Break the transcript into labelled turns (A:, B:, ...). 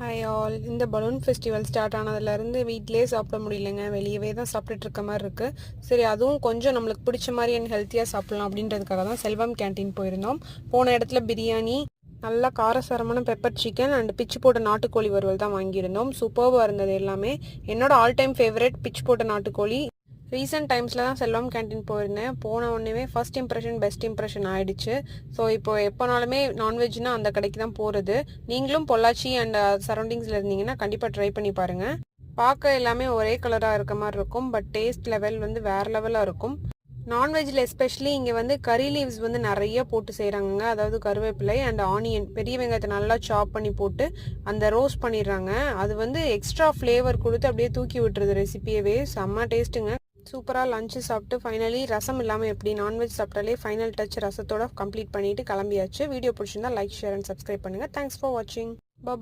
A: Hi all. இந்த balloon festival start ஆனதுலேருந்து வீட்டிலே சாப்பிட முடியலைங்க, வெளியவே தான் சாப்பிட்டுட்டு இருக்க மாதிரி இருக்குது. சரி, அதுவும் கொஞ்சம் நம்மளுக்கு பிடிச்ச மாதிரி அண்ட் ஹெல்த்தியாக சாப்பிட்லாம் அப்படின்றதுக்காக தான் செல்வம் கேன்டீன் போயிருந்தோம். போன இடத்துல பிரியாணி, நல்லா காரசாரமான பெப்பர் சிக்கன் அண்ட் பிச்சு போட்ட நாட்டுக்கோழி வறுவல் தான் வாங்கியிருந்தோம். சூப்பர்வாக இருந்தது எல்லாமே. என்னோட ஆல் டைம் ஃபேவரட் பிச்சு போட்ட நாட்டுக்கோழி. ரீசெண்ட் டைம்ஸில் தான் செல்வம் கேன்டீன் போயிருந்தேன். போன உடனே ஃபர்ஸ்ட் இம்ப்ரெஷன் பெஸ்ட் இம்ப்ரெஷன் ஆகிடுச்சு. ஸோ இப்போ எப்போனாலுமே நான்வெஜ்னால் அந்த கடைக்கு தான் போகிறது. நீங்களும் பொள்ளாச்சி அண்ட் சரௌண்டிங்ஸில் இருந்தீங்கன்னா கண்டிப்பாக ட்ரை பண்ணி பாருங்கள். பார்க்க எல்லாமே ஒரே கலராக இருக்க மாதிரி இருக்கும், பட் டேஸ்ட் லெவல் வந்து வேறு லெவலாக இருக்கும். நான்வெஜ்ஜில் எஸ்பெஷலி இங்கே வந்து கறி லீவ்ஸ் வந்து நிறைய போட்டு செய்கிறாங்க. அதாவது கருவேப்பிலை அண்ட் ஆனியன், பெரிய வெங்காயத்தை நல்லா சாப் பண்ணி போட்டு அந்த ரோஸ்ட் பண்ணிடுறாங்க. அது வந்து எக்ஸ்ட்ரா ஃப்ளேவர் கொடுத்து அப்படியே தூக்கி விட்டுருது ரெசிபியவே. செம்ம டேஸ்ட்டுங்க. சூப்பராக லஞ்சு சாப்பிட்டு ஃபைனலி ரசம் இல்லாமல் எப்படி, நான்வெஜ் சாப்பிட்டாலே ஃபைனல் டச் ரசத்தோட கம்ப்ளீட் பண்ணிட்டு கிளம்பியாச்சு. வீடியோ பிடிச்சிருந்தா லைக், ஷேர் அண்ட் சப்ஸ்கிரைப் பண்ணுங்கள். தேங்க்ஸ் ஃபார் வாட்சிங். பாய்.